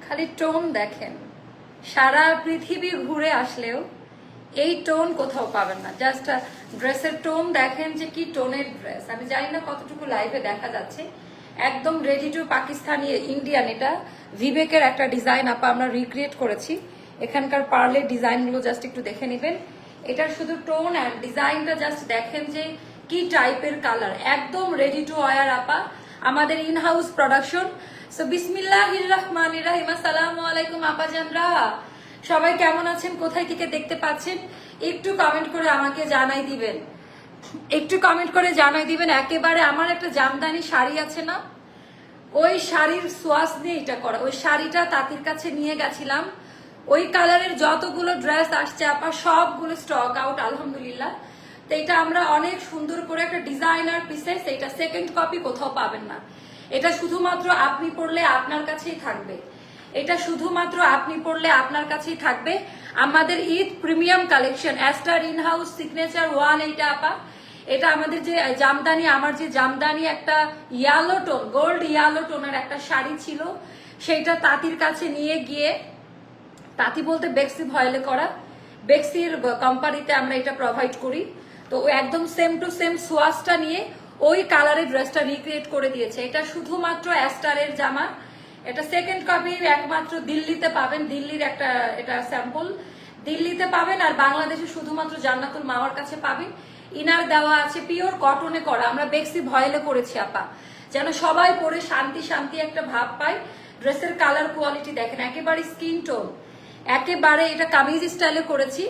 খালি টোন দেখেন, সারা পৃথিবী ঘুরে আসলেও এই টোন কোথাও পাবেন না। জাস্ট ড্রেসের টোন দেখেন যে কি টোনের ড্রেস। আমি জানি না কতটুকু লাইভে দেখা যাচ্ছে, একদম রেডি টু পাকিস্তানি ইন্ডিয়ান। এটা ভিবেকের একটা ডিজাইন আপা আমরা রিক্রিয়েট করেছি। এখানকার পার্লের ডিজাইনগুলো জাস্ট একটু দেখে নেবেন। এটার শুধু টোন আর ডিজাইনটা জাস্ট দেখেন যে কি টাইপের কালার, একদম রেডি টু ওয়্যার আপা, আমাদের ইন হাউস প্রোডাকশন। সো বিসমিল্লাহির রহমানির রহিম। আসসালামু আলাইকুম আপাজানরা, সবাই কেমন আছেন, কোথায় থেকে দেখতে পাচ্ছেন একটু কমেন্ট করে আমাকে জানাই দিবেন, একটু কমেন্ট করে জানাই দিবেন। একেবারে আমার একটা জামদানি শাড়ি আছে না, ওই শাড়ির সোয়াস দিয়ে এটা করা। ওই শাড়িটা তাঁতির কাছে নিয়ে গেছিলাম, ওই কালারের যতগুলো ড্রেস আসছে আপা সবগুলো স্টক আউট আলহামদুলিল্লাহ। তো এটা আমরা অনেক সুন্দর করে একটা ডিজাইনার পিসেস, এটা সেকেন্ড কপি কোথাও পাবেন না। এটা শুধুমাত্র আপনি পড়লে আপনার কাছেই থাকবে, এটা শুধুমাত্র আপনি পড়লে আপনার কাছেই থাকবে। আমাদের Eid premium collection ester in house signature one. এইটা আপা, এটা আমাদের যে জামদানি, আমার যে জামদানি একটা ইয়ালো টোন, গোল্ড ইয়ালো টোনের একটা শাড়ি ছিল, সেইটা তাঁতির কাছে নিয়ে গিয়ে, তাঁতি বলতে বেক্সি ভয়েলে করা, বেক্সির কোম্পানিতে আমরা এটা প্রোভাইড করি। তো একদম সেম টু সেম সোয়াসটা নিয়ে ওই কালারের ড্রেসটা রিক্রিয়েট করে দিয়েছে। এটা শুধুমাত্র অ্যাস্টারের জামা, এটা সেকেন্ড কপি একমাত্র দিল্লিতে পাবেন, দিল্লির একটা এটা স্যাম্পল দিল্লিতে পাবেন, আর বাংলাদেশে শুধুমাত্র জান্নাতুল মাওয়ার কাছে পাবেন। ইনার দেওয়া আছে পিওর কটনে করা, আমরা বেক্সি ভয়েলে করেছি আপা, যেন সবাই পরে শান্তি শান্তি একটা ভাব পায়। ড্রেসের কালার কোয়ালিটি দেখেন, একেবারে স্কিন টোন, একেবারে এটা কামিজ স্টাইলে করেছি।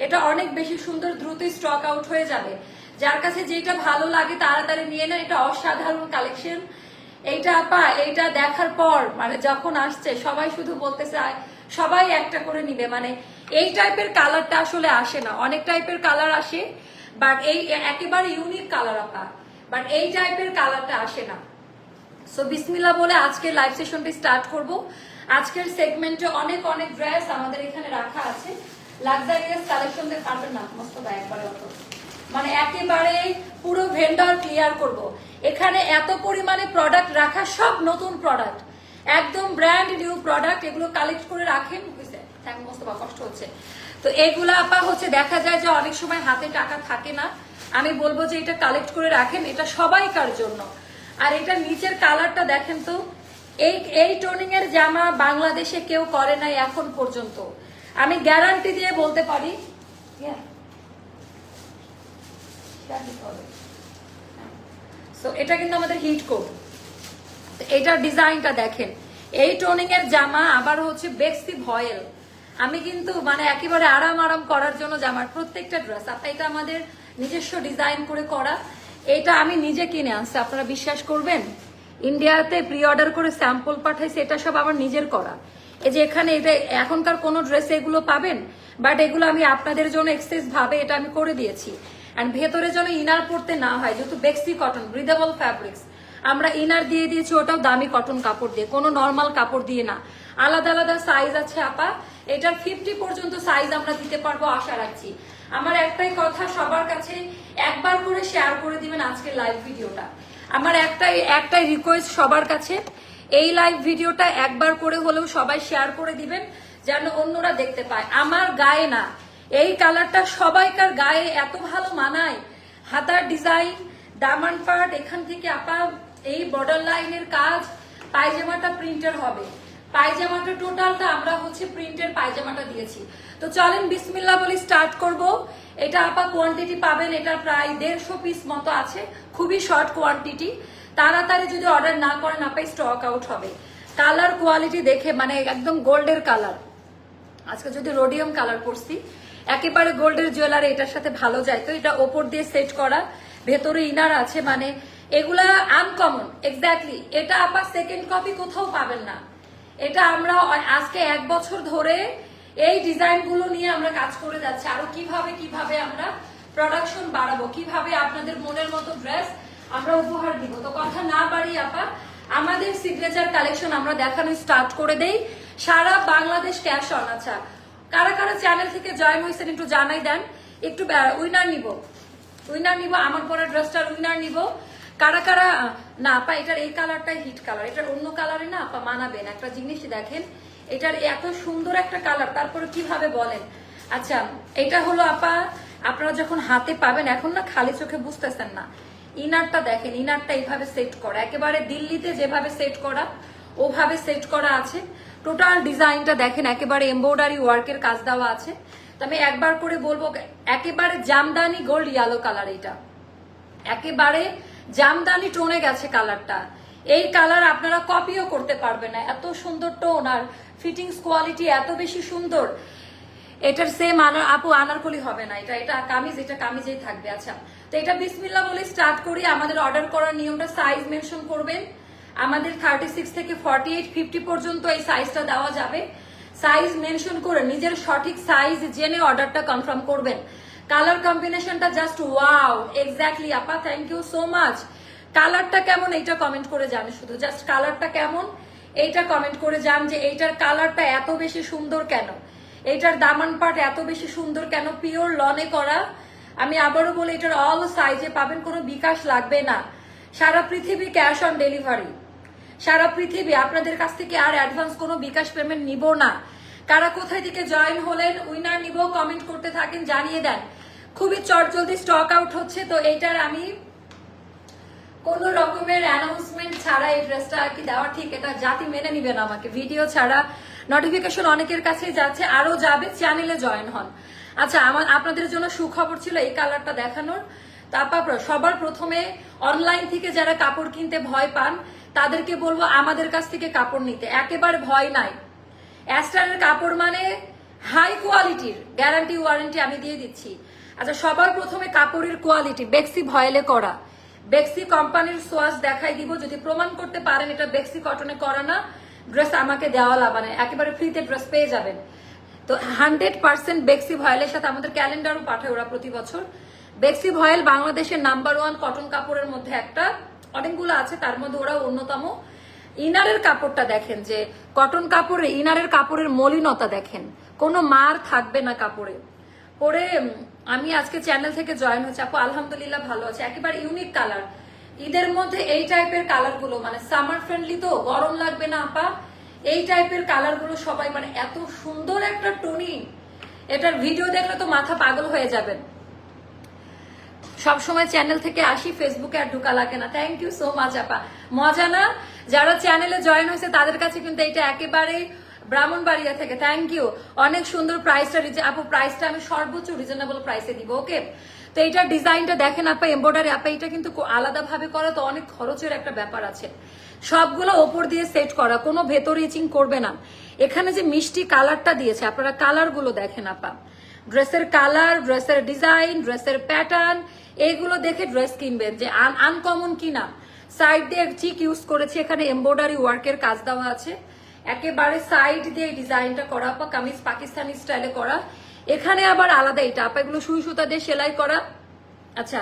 এটা অনেক বেশি সুন্দর, দ্রুত স্টক আউট হয়ে যাবে। যার কাছে যেটা ভালো লাগে তাড়াতাড়ি নিয়ে নেন, এটা অসাধারণ কালেকশন। এইটা আপা, এইটা দেখার পর মানে যখন আসছে সবাই শুধু বলতেছে সবাই একটা করে নিবে। মানে এই টাইপের কালারটা আসলে আসে না, অনেক টাইপের কালার আসে, বাট এই একেবারে ইউনিক কালার আপা, বাট এই টাইপের কালারটা আসে না। সো বিসমিল্লাহ বলে আজকের লাইভ সেশনটা স্টার্ট করব। আজকের সেগমেন্টে অনেক অনেক ড্রেস আমাদের এখানে রাখা আছে, লাক্সারিয়াস কালেকশন দিয়ে পারবেন না মোস্তফা একবারে অত, মানে একেবারে পুরো ভেন্ডর ক্লিয়ার করব। এখানে এত পরিমাণে প্রোডাক্ট রাখা, সব নতুন প্রোডাক্ট, একদম ব্র্যান্ড নিউ প্রোডাক্ট, এগুলো কালেক্ট করে রাখেন। মোস্তফা কষ্ট হচ্ছে। তো এগুলা আপা হচ্ছে দেখা যায় যে অনেক সময় হাতে টাকা থাকে না, আমি বলবো যে এটা কালেক্ট করে রাখেন, এটা সবাইকার জন্য। আর এটা নিচের কালারটা দেখেন তো, এই টোনিং এর জামা বাংলাদেশে কেউ করে নাই এখন পর্যন্ত, আমি গ্যারান্টি দিয়ে বলতে পারি। এটা কিন্তু আমাদের হিট কোড, এটার ডিজাইনটা দেখেন, এই টোনিং এর জামা আবার হচ্ছে বেক্সি ভয়েল। আমি কিন্তু মানে একেবারে আরাম আরাম করার জন্য জামার প্রত্যেকটা ড্রেস আপা, এটা আমাদের নিজস্ব ডিজাইন করে করা। এটা আমি নিজে কিনে আনছি, আপনারা বিশ্বাস করবেন, ইন্ডিয়াতে প্রি অর্ডার করে স্যাম্পল পাঠাইছে, এটা সব আমার নিজের করা। এই যে এখানে এটা এখনকার কোন ড্রেসে এগুলো পাবেন, বাট এগুলো আমি আপনাদের জন্য এক্সেস ভাবে এটা আমি করে দিয়েছি। অ্যান্ড ভেতরে যেন ইনার পড়তে না হয়, যেহেতু বেক্সি কটন ব্রিদেবল ফ্যাব্রিক্স, আমরা ইনার দিয়ে দিয়েছি, ওটাও দামি কটন কাপড় দিয়ে, কোনো নর্মাল কাপড় দিয়ে না। আলাদা আলাদা সাইজ আছে আপা, এটার 50 পর্যন্ত সাইজ আমরা দিতে পারবো আশা রাখছি। আমার একটাই কথা, সবার কাছে একবার করে শেয়ার করে দিবেন আজকের লাইভ ভিডিওটা। আমার একটাই রিকোয়েস্ট সবার কাছে, এই লাইভ ভিডিওটা একবার করে হলেও সবাই শেয়ার করে দিবেন, যেন অন্যরা দেখতে পায়। আমার গায়ে না, এই কালারটা সবাইকার গায়ে এত ভালো মানায়। হাতার ডিজাইন, দামান পার্ট, এখান থেকে আপা এই বর্ডার লাইনের কাজ, পায়জামাটা প্রিন্টের হবে, পায়জামাটা টোটালটা আমরা হচ্ছে প্রিন্টের পায়জামাটা দিয়েছি। তো চলেন বিসমিল্লাহ বলি স্টার্ট করব। এটা আপা কোয়ান্টিটি পাবেন, এটা প্রায় 150 পিস মতো আছে, খুবই শর্ট কোয়ান্টিটি। তাড়াতাড়ি যদি অর্ডার না করেন আপা স্টক আউট হবে। কালার কোয়ালিটি দেখে মানে একদম গোল্ডের কালার, আজকে যদি রোডিয়াম কালার করছি, একেবারে গোল্ডের জুয়েলারি এটার সাথে ভালো যায়। তো এটা ওপর দিয়ে সেট করা, ভেতরে ইনার আছে, মানে এগুলা আনকমন এক্স্যাক্টলি। এটা আপা সেকেন্ড কপি কোথাও পাবেন না। এটা আমরা আজকে 1 বছর ধরে এই ডিজাইন গুলো নিয়ে আমরা কাজ করে যাচ্ছি, আরো কিভাবে আমরা প্রোডাকশন বাড়াবো, কিভাবে আপনাদের মনের মতো ড্রেস আমরা উপহার দিব। তো কথা না বাড়ি আপা, আমাদের সিগনেচার কালেকশন আমরা দেখানো স্টার্ট করে দেই। সারা বাংলাদেশ ক্যাশ অন। আচ্ছা, কারা কারা চ্যানেল থেকে জয়েন হয়েছেন একটু জানাই দেন। একটু উইনার নিব আমার পরা ড্রেসটার উইনার নিব। কারা কারা না আপা, এটার এই কালারটাই হিট কালার, এটার অন্য কালারে না আপা মানাবেন। একটা জিনিস দেখেন, এটার এত সুন্দর একটা কালার, তারপরে কিভাবে বলেন। আচ্ছা এটা হলো আপা, আপনারা যখন হাতে পাবেন, এখন না খালি চোখে বুঝতেছেন না, ইনারটা দেখেন, ইনারটা এইভাবে সেট করা, একেবারে দিল্লিতে যেভাবে সেট করা ওভাবে সেট করা আছে। টোটাল ডিজাইনটা দেখেন, একেবারে এমব্রয়ডারি ওয়ার্কের কাজ দেওয়া আছে। তো আমি একবার করে বলবো, একেবারে জামদানি গোল্ড ইয়েলো কালার, এটা একেবারে জামদানি টোনে গেছে কালারটা। এই কালার আপনারা কপিও করতে পারবেন না, এত সুন্দর টোন, আর ফিটিংস কোয়ালিটি এত বেশি সুন্দর। এটার সেম আপু আনারকলি হবে না, এটা এটা কামিজ, এটা কামিজেই থাকবে। আচ্ছা তো এটা বিসমিল্লাহ বলে স্টার্ট করি। আমাদের অর্ডার করার নিয়মটা, সাইজ মেনশন করবেন। আমাদের 36 থেকে 48 50 পর্যন্ত এই সাইজটা দেওয়া যাবে। সাইজ মেনশন করে নিজের সঠিক সাইজ জেনে অর্ডারটা কনফার্ম করবেন। কালার কম্বিনেশনটা জাস্ট ওয়াও, এক্স্যাক্টলি আপা, থ্যাংক ইউ সো মাচ। কালারটা কেমন এইটা কমেন্ট করে যান, শুধু জাস্ট কালারটা কেমন এইটা কমেন্ট করে যান, যে এইটার কালারটা এত বেশি সুন্দর কেন, এইটার দামান পার্ট এত বেশি সুন্দর কেন, পিওর লনে করা। আমি আবারও বলি, এটার অল সাইজে পাবেন, কোনো বিকাশ লাগবে না। সারা পৃথিবী ক্যাশ অন ডেলিভারি, সারা পৃথিবী। আপনাদের কাছ থেকে আর অ্যাডভান্স কোনো বিকাশ পেমেন্ট নিব না। কারা কোথায় থেকে জয়েন হলেন, উইনার নিব, কমেন্ট করতে থাকেন, জানিয়ে দেন। খুবই চটজলদি স্টক আউট হচ্ছে। তো এইটার আমি কোন রকমের অ্যানাউন্সমেন্ট ছাড়া এই ড্রেসটা আর কি দেওয়া ঠিক, এটা জাতি মেনে নিবে না আমাকে। ভিডিও ছাড়া নোটিফিকেশন অনেকের কাছেই যাচ্ছে, আরো যাবে, চ্যানেলে জয়েন হন। আচ্ছা আপনাদের জন্য সুখবর ছিল এই কালারটা দেখানোর। তারপর সবার প্রথমে অনলাইন থেকে যারা কাপড় কিনতে ভয় পান তাদেরকে বলবো আমাদের কাছ থেকে কাপড় নিতে, একেবারে ভয় নাই। অ্যাস্টারের কাপড় মানে হাই কোয়ালিটির, গ্যারান্টি ওয়ারেন্টি আমি দিয়ে দিচ্ছি। আচ্ছা সবার প্রথমে কাপড়ের কোয়ালিটি বেক্সি ভয়েলে করা, বেক্সি কোম্পানির সোয়াচ দেখাই দিব। যদি প্রমাণ করতে পারেন এটা বেক্সি কটনে করা না, ড্রেস আমাকে দেওয়া লাগানে, একেবারে ফ্রিতে ড্রেস পেয়ে যাবেন। তো 100% বেক্সি ভয়েলের সাথে আমাদের ক্যালেন্ডারও পাঠায় ওরা প্রতি বছর। বেক্সি ভয়েল বাংলাদেশের নাম্বার 1 কটন কাপড়ের মধ্যে একটা, অনেকগুলো আছে তার মধ্যে ওরা অন্যতম। ইনারের কাপড়টা দেখেন, যে কটন কাপড়ে ইনারের কাপড়ের মলিনতা দেখেন, কোনো মার থাকবে না কাপড়ে। পরে আমি আজকে চ্যানেল থেকে জয়েন হচ্ছে আপু, আলহামদুলিল্লাহ ভালো আছে। একেবারে ইউনিক কালার, ঈদের মধ্যে এই টাইপের কালার গুলো, মানে সামার ফ্রেন্ডলি, তো গরম লাগবে না আপা। এই টাইপের কালার গুলো সবাই, মানে এত সুন্দর একটা টোনিং, এটার ভিডিও দেখলে তো মাথা পাগল হয়ে যাবেন। সবসময় চ্যানেল থেকে আসি, ফেসবুকে আর ঢুকা লাগে না। থ্যাংক ইউ সো মাচ আপা, মজা না? যারা চ্যানেলে জয়েন হয়েছে তাদের কাছে কিন্তু এটা একেবারে ব্রাহ্মণবাড়িয়া থেকে, থ্যাংক ইউ। অনেক সুন্দর প্রাইসটা, আপু প্রাইসটা আমি সর্বোচ্চ রিজনেবল প্রাইসে দিব, ওকে। তো এইটার ডিজাইনটা দেখেন আপা, এমব্রয়ডারি আপা, এটা কিন্তু আলাদা ভাবে করা, তো অনেক খরচের একটা ব্যাপার আছে। সবগুলো ওপর দিয়ে সেট করা, কোনো ভেতরে ইচিং করবে না। এখানে যে মিষ্টি কালারটা দিয়েছে, আপনারা কালার গুলো দেখেন আপা, ড্রেসের কালার, ড্রেসের ডিজাইন, ড্রেসের প্যাটার্ন, এইগুলো দেখে ড্রেস কিনবেন যে আনকমন কিনা। সাইড দিয়ে চিক ইউজ করেছি, এখানে এমব্রয়ডারি ওয়ার্কের কাজ দেওয়া আছে, একেবারে সাইড দিয়ে ডিজাইনটা করা আপা, কামিজ পাকিস্তানি স্টাইলে করা। এখানে আবার আলাদা এটা আপা, এগুলো সুই সুতা দিয়ে সেলাই করা। আচ্ছা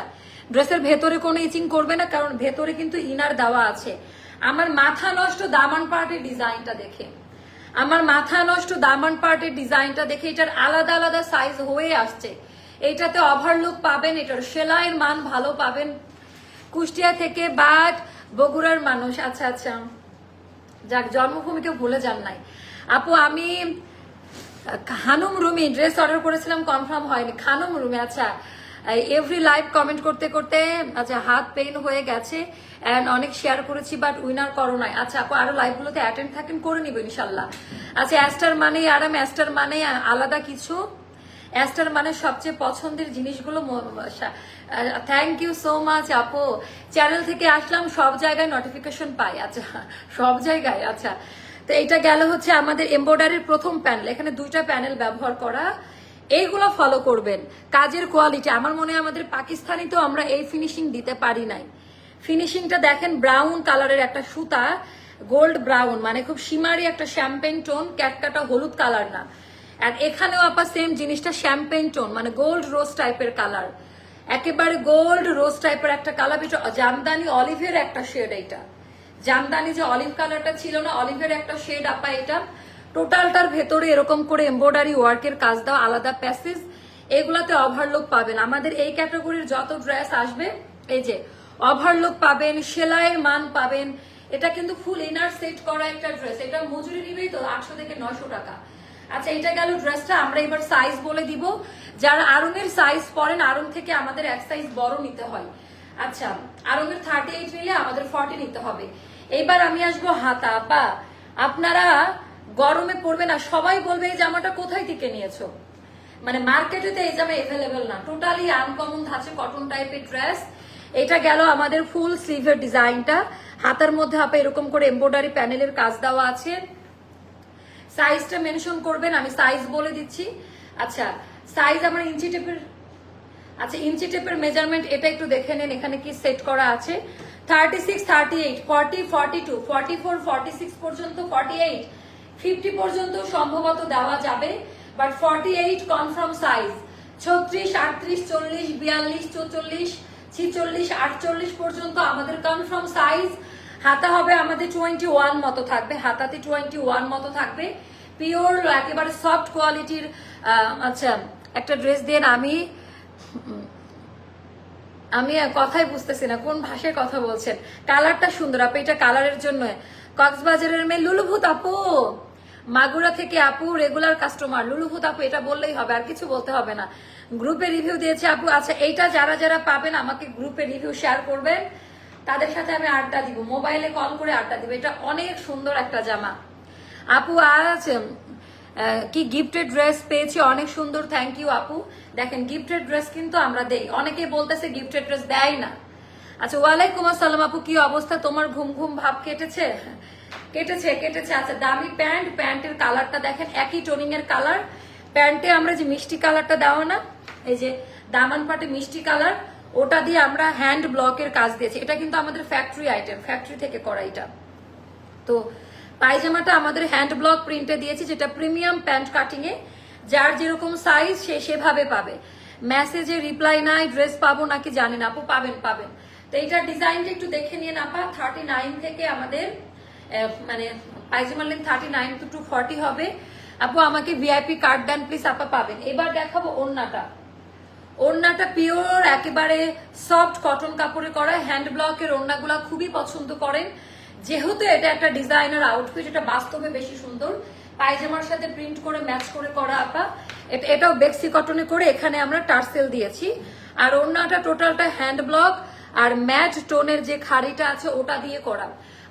ড্রেসের ভেতরে কোনো ইচিং করবে না, কারণ ভেতরে কিন্তু ইনার দেওয়া আছে। আমার মাথা নষ্ট দামান পার্টের ডিজাইনটা দেখে, আমার মাথা নষ্ট দামান পার্টের ডিজাইনটা দেখে, এটার আলাদা আলাদা সাইজ হয়ে আসছে। এইটাতে ওভারলুক পাবেন, এটার সেলাইয়ের মান ভালো পাবেন। কুষ্টিয়া থেকে বাট বগুড়ার মানুষ, আচ্ছা আচ্ছা, যাক জন্মভূমিকে ভুলে যান নাই আপু। আমি খানুম রুমি ড্রেস অর্ডার করেছিলাম, কনফার্ম হয়নি। খানুম রুমি, আচ্ছা এভরি লাইভ কমেন্ট করতে করতে আচ্ছা হাত পেইন হয়ে গেছে, এন্ড অনেক শেয়ার করেছি বাট উইনার করো নাই। আচ্ছা আপু আরো লাইভ গুলোতে অ্যাটেন্ড থাকেন, করে নিব ইনশাল্লাহ। আচ্ছা অ্যাস্টার মানে আরাম, অ্যাস্টার মানে আলাদা কিছু, অ্যাস্টার মানে সবচেয়ে পছন্দের জিনিসগুলো। থ্যাংক ইউ সো মাচ আপু, চ্যানেল থেকে আসলাম, সব জায়গায় নোটিফিকেশন পাই। আচ্ছা সব জায়গায়, আচ্ছা। তো এটা গেল হচ্ছে আমাদের এমব্রয়ডারির প্রথম প্যানেল, এখানে 2টা প্যানেল ব্যবহার করা। এইগুলো ফলো করবেন। কাজের কোয়ালিটি আমার মনে হয় আমাদের পাকিস্তানি তো আমরা এই ফিনিশিং দিতে পারি নাই। ফিনিশিংটা দেখেন, ব্রাউন কালারের একটা সুতা, গোল্ড ব্রাউন, মানে খুব শিমারি একটা শ্যাম্পেন টোন, ক্যাটকাটা হলুদ কালার না। আর এখানেও আপা সেম জিনিসটা শ্যাম্পেন টোন, মানে গোল্ড রোজ টাইপের কালার, একেবারে গোল্ড রোজ টাইপের একটা কালার। জামদানি অলিভের একটা শেড, এইটা জামদানি যে অলিভ কালারটা ছিল না, অলিভের একটা শেড আপা এটা। টোটালটার ভেতরে এরকম করে এমব্রয়ডারি ওয়ার্কের কাজ দাও, আলাদা প্যাসেজ, এগুলাতে ওভারলুক পাবেন। আমাদের এই ক্যাটাগরির যত ড্রেস আসবে, এই যে ওভারলুক পাবেন, সেলাইয়ের মান পাবেন, এটা কিন্তু ফুল ইনার সেট করা একটা ড্রেস। এটা মজুরি নিবেই তো 800 থেকে 900 টাকা। আচ্ছা, এটা গেল ড্রেসটা। আমরা এবার সাইজ বলে দিব। যারা আরঙের সাইজ পরেন, আরং থেকে আমাদের এক সাইজ বড় নিতে হয়। আচ্ছা, আরঙের 38 নিলে আমাদের 40 নিতে হবে। এইবার আমি আসবো হাতা। আপা আপনারা গরমে পড়বে না, সবাই বলবে এই জামাটা কোথায় থেকে নিয়েছো, মানে মার্কেটে তো এই জামা এভেলেবেল না, টোটালি আনকমন ধাঁচে কটন টাইপের ড্রেস। এটা গেল আমাদের ফুল স্লিভের ডিজাইনটা। হাতার মধ্যে আপা এরকম করে এমব্রয়ডারি প্যানেলের কাজ দেওয়া আছে। সাইজটা মেনশন করবেন, আমি সাইজ বলে দিচ্ছি। আচ্ছা, সাইজ আমার ইঞ্চি টেপের, আচ্ছা ইঞ্চি টেপের মেজারমেন্ট এটা একটু দেখে নেন, এখানে কি সেট করা আছে। 36, 38, 40, 42, 44, 46 পর্যন্ত, 48, 50 পর্যন্ত সম্ভবত দেওয়া যাবে, বাট 48 কনফার্ম সাইজ। 36, 38, 40, 42, 44, 46, 48 পর্যন্ত আমাদের কনফার্ম সাইজ। হাতা হবে আমাদের 21 মতো থাকবে, হাতাতে 21 মতো থাকবে। পিওর একেবারে সফট কোয়ালিটির। আচ্ছা, একটা ড্রেস দিয়ে আমি কথাই বুঝতেছি না কোন ভাষায় কথা বলছেন। কালারটা সুন্দর আপু, এটা কালারের জন্য। কক্সবাজারের মেয়ে লুলুভূত আপু, মাগুরা থেকে আপু, রেগুলার কাস্টমার লুলুভূত আপু, এটা বললেই হবে, আর কিছু বলতে হবে না। গ্রুপে রিভিউ দিয়েছে আপু। আচ্ছা, এইটা যারা যারা পাবেন আমাকে গ্রুপে রিভিউ শেয়ার করবেন, তাদের সাথে আমি আড্ডা দিব, মোবাইলে কল করে আড্ডা দিব। এটা অনেক সুন্দর একটা জামা আপু। আজ কি গিফটেড ড্রেস পেয়েছি, অনেক সুন্দর, থ্যাংক ইউ আপু। দেখেন গিফটেড ড্রেস কিন্তু আমরা দেই, অনেকে বলতেছে গিফটেড ড্রেস দেয় না। আচ্ছা, ওয়ালাইকুম আসসালাম আপু, কি অবস্থা তোমার, ঘুম ঘুম ভাব কেটেছে? কেটেছে কেটেছে। আচ্ছা, দামি প্যান্ট, প্যান্টের কালারটা দেখেন একই টোনিং এর কালার। প্যান্টে আমরা যে মিষ্টি কালারটা দেওয়া না, এই যে দামান পাটে মিষ্টি কালার, ওটা দিয়ে আমরা হ্যান্ড ব্লকের কাজ দিয়েছি। এটা কিন্তু আমাদের ফ্যাক্টরি আইটেম, ফ্যাক্টরি থেকে করা এটা। তো পায়জামাটা আমাদের হ্যান্ড ব্লক প্রিন্টে দিয়েছি, যেটা প্রিমিয়াম প্যান্ট কাটিং এ, যার যেরকম সাইজ সে সেভাবে পাবে। মেসেজে রিপ্লাই নাই, ড্রেস পাবো নাকি জানি না আপু, পাবেন পাবেন। তো এইটার ডিজাইনটা একটু দেখে নিয়ে আপা। 39 থেকে আমাদের মানে পায়জামার লেন্থ 39 to 40 হবে। আপু আমাকে ভিআইপি কার্ড দেন প্লিজ, আপা পাবেন। এবার দেখাবো ওড়নাটা। ওড়নাটা পিওর একেবারে সফট কটন কাপড়ে করা, হ্যান্ড ব্লকের ওড়নাগুলা খুবই পছন্দ করেন, যেহেতু এটা একটা ডিজাইনার আউটফিট, এটা বাস্তবে বেশি সুন্দর। পায়জামার সাথে প্রিন্ট করে ম্যাচ করে করা আপা। এটাও বেক্সি কটনে করে এখানে আমরা টার্সেল দিয়েছি। আর ওড়নাটা টোটালটা হ্যান্ড ব্লক আর ম্যাট টোনের যে খাড়িটা আছে ওটা দিয়ে করা।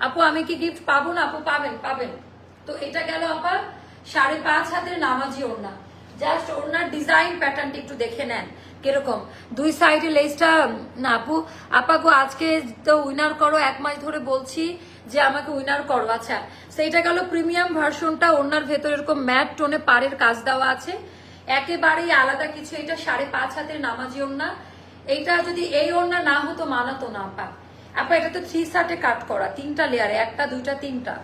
আপু আমি কি গিফট পাবো না? আপু পাবেন পাবেন। তো এটা গেল আপা 5.5 হাতের নামাজি ওড়না। জাস্ট ওড়নার ডিজাইন প্যাটার্নটা একটু দেখে নেন কিরকম। দুই সাইডে লেসটা না আপু, আপাগো আজকে তো উইনার করো, 1 মাস ধরে বলছি যে আমাকে উইনার করো। আচ্ছা, সেইটা গেল প্রিমিয়াম ভার্সনটা। ওড়নার ভেতরে এরকম ম্যাট টোনে পাড়ের কাজ দেওয়া আছে, একেবারেই আলাদা কিছু। এটা 5.5 হাতের নামাজি ওড়না। এইটা যদি এই ওড়না না হতো মানাতো না আপা। আপা এটা তো 3 শার্টে কাট করা, 3টা লেয়ারে, 1টা 2টা 3টা।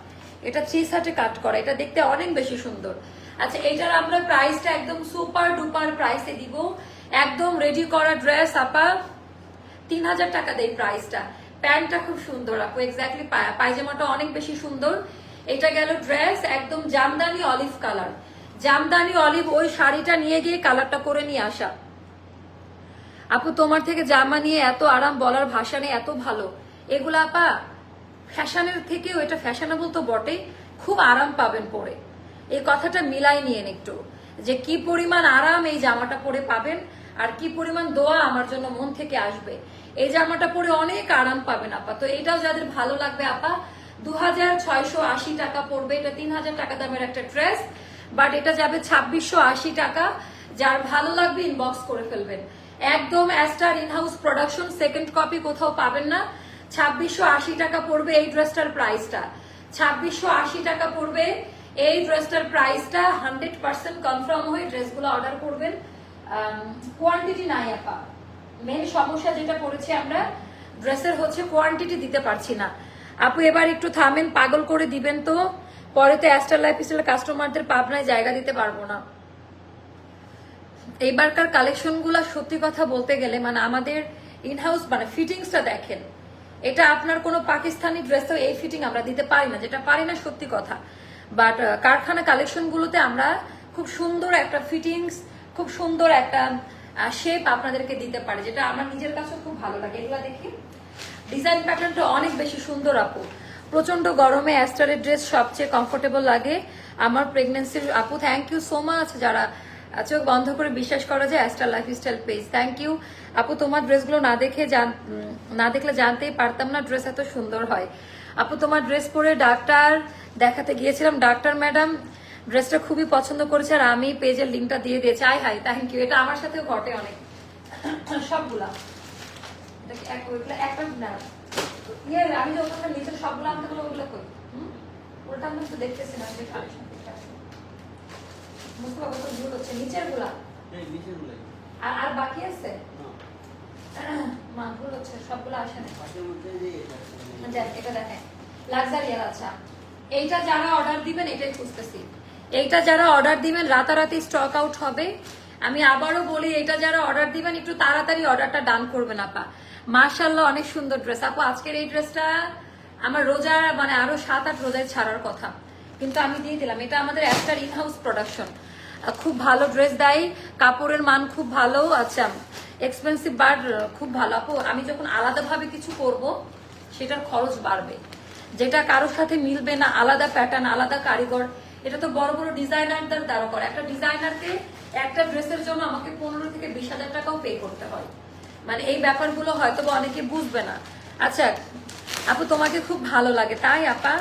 এটা 3 শার্টে কাট করা, এটা দেখতে অনেক বেশি সুন্দর। আচ্ছা, এইটার আমরা প্রাইসটা একদম সুপার ডুপার প্রাইসে দিব। একদম রেডি করা ড্রেস আপা, 3000 টাকা দেই প্রাইসটা। প্যান্টটা খুব সুন্দর আপু, এক্স্যাক্টলি পায়জামাটা অনেক বেশি সুন্দর। এটা গেল ড্রেস, একদম Jamdani olive colour, Jamdani olive. ওই শাড়িটা নিয়ে গিয়ে কালারটা করে নিয়ে আসা। আপু তোমার থেকে জামা নিয়ে এত আরাম, বলার ভাষা নেই, এত ভালো এগুলা আপা। ফ্যাশনের থেকেও এটা ফ্যাশনেবল তো বটেই, খুব আরাম পাবেন পরে। এই কথাটা মিলাই নিয়েন একটু, যে কি পরিমাণ আরাম এই জামাটা পরে পাবেন, আর কি পরিমাণ দোয়া আমার জন্য মন থেকে আসবে। এই জামাটা পরে অনেক আরাম পাবেন আপা। তো এটাও যাদের ভালো লাগবে আপা, 2680 টাকা পড়বে। এটা 3000 টাকা দামের একটা ড্রেস, বাট এটা যাবে 2680 টাকা। যার ভালো লাগবে ইনবক্স করে ফেলবেন। একদম ester in-house production, second copy কোথাও পাবেন না। 2680 টাকা পড়বে এই ড্রেসটার প্রাইসটা। 2680 টাকা পড়বে এই ড্রেসটার প্রাইসটা। 100% কনফার্ম হয়ে ড্রেসগুলো অর্ডার করবেন। কোয়ান্টিটি নাই আপা, মেন সমস্যা যেটা পড়েছি আমরা, ড্রেসের হচ্ছে কোয়ান্টিটি দিতে পারছি না। আপু এবার একটু থামেন, পাগল করে দিবেন তো, পরে তো অ্যাস্টার লাইফস্টাইল কাস্টমারদের পাবনায় জায়গা দিতে পারবো না। এইবারকার কালেকশন গুলা সত্যি কথা বলতে গেলে মানে আমাদের ইনহাউস মানে ফিটিংসটা দেখেন, এটা আপনার কোনো পাকিস্তানি ড্রেসেও এই ফিটিং আমরা দিতে পারি না, যেটা পারি না সত্যি কথা। বাট কারখানা কালেকশন গুলোতে আমরা খুব সুন্দর একটা ফিটিংস, খুব সুন্দর একটা শেপ আপনাদেরকে দিতে পারি, যেটা আমার নিজের কাছে খুব ভালো লাগে। এগুলা দেখি ডিজাইন প্যাটার্নটা অনেক বেশি সুন্দর আপু। প্রচন্ড গরমে অ্যাস্টারের ড্রেস সবচেয়ে কমফোর্টেবল লাগে আমার প্রেগনেন্সির। আপু থ্যাংক ইউ সো মাচ, যারা চোখ বন্ধ করে বিশ্বাস করা যায় Aster lifestyle page, thank you আপু। তোমার ড্রেসগুলো না দেখলে জানতেই পারতাম না ড্রেস এত সুন্দর হয়। আপু তোমার ড্রেস পরে ডাক্তার দেখাতে গিয়েছিলাম, ডাক্তার ম্যাডাম ড্রেসটা খুবই পছন্দ করেছে আর আমি পেজের লিঙ্কটা দিয়ে দিয়েছি। আই হাই থ্যাংক ইউ, এটা আমার সাথেও ঘটে অনেক। সবগুলা একটা না আমি যে ওখানে নিচে সবগুলো আনতে গেলে ওগুলো করি ওটা আমি একটু দেখতেছি না যে বুঝতে পারবো তো ভুল হচ্ছে নিচের গুলা আর বাকি আছে মা ভুল হচ্ছে সবগুলো আসে না। এটা দেখেন লাক্সারিয়ার। আচ্ছা এইটা যারা অর্ডার দিবেন এটাই খুঁজতেছি, এইটা যারা অর্ডার দিবেন রাতারাতি স্টক আউট হবে। আমি আবারও বলি এটা যারা অর্ডার দিবেন একটু তাড়াতাড়ি অর্ডারটা ডান করবেন আপা। মাশাআল্লাহ অনেক সুন্দর ড্রেস আপু। আজকের এই ড্রেসটা আমার রোজা মানে আরো 7-8 রোজায় ছাড়ার কথা, কিন্তু আমি দিয়ে দিলাম। এটা আমাদের অ্যাস্টার ইনহাউস প্রোডাকশন, খুব ভালো ড্রেস দেয়, কাপড়ের মান খুব ভালো। আচ্ছা এক্সপেন্সিভ বাট খুব ভালো আপু। আমি যখন আলাদাভাবে কিছু করব সেটার খরচ বাড়বে, যেটা কারোর সাথে মিলবে না, আলাদা প্যাটার্ন আলাদা কারিগর। এটা তো বড় বড় ডিজাইনারদের দ্বারা করে। একটা ডিজাইনারকে একটা ড্রেসের জন্য আমাকে 15 থেকে 20,000 টাকাও পে করতে হয়। মানে এই ব্যাপারগুলো হয়তো অনেকে বুঝবে না। আচ্ছা আপু তোমাকে খুব ভালো লাগে তাই আপা।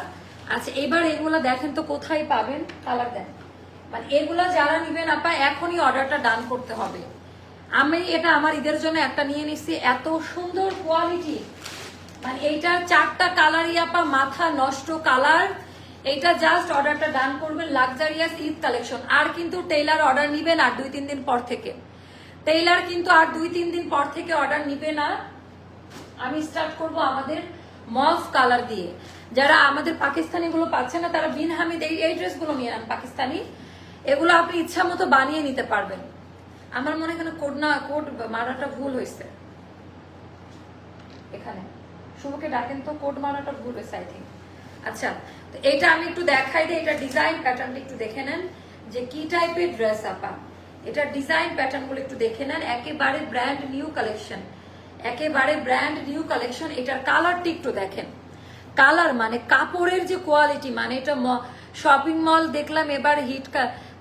আচ্ছা এবার এগুলো দেখেন তো কোথায় পাবেন, কালার দেন। মানে এগুলো যারা নিবেন আপা এখনই অর্ডারটা ডান করতে হবে। আমি এটা আমার ঈদের জন্য একটা নিয়ে নিচ্ছি, এত সুন্দর কোয়ালিটি। মানে এইটার 4টা কালারই আপা মাথা নষ্ট কালার। এইটা জাস্ট অর্ডারটা ডান করবেন। Luxurious Eid collection. আর কিন্তু টেইলার অর্ডার নিবেন আর 2-3 দিন পর থেকে। টেইলার কিন্তু আর 2-3 দিন পর থেকে অর্ডার নিবে না। আমি স্টার্ট করব আমাদের মফ কালার দিয়ে। যারা আমাদের পাকিস্তানি গুলো পাচ্ছে না তারা বিন হামিদ এই ড্রেসগুলো নিয়ে নেন পাকিস্তানি। এগুলো আপনি ইচ্ছা মতো বানিয়ে নিতে পারবেন। আমার মনে হয় কোড মারাটা ভুল হয়েছে এখানে। শুভকে ডাকেন তো, কোড মারাটা ভুল হয়েছে আই থিঙ্ক। আচ্ছা তো এইটা আমি একটু দেখাই দিই, এটা ডিজাইন প্যাটার্নটা একটু দেখে নেন যে কি টাইপের ড্রেস আপা। এটা ডিজাইন প্যাটার্ন গুলো একটু দেখে নেন। একেবারে ব্র্যান্ড নিউ কালেকশন, একেবারে ব্র্যান্ড নিউ কালেকশন। এটার কালারটি একটু দেখেন। কালার মানে কাপড়ের যে কোয়ালিটি, মানে এটা শপিং মল দেখলাম এবার হিট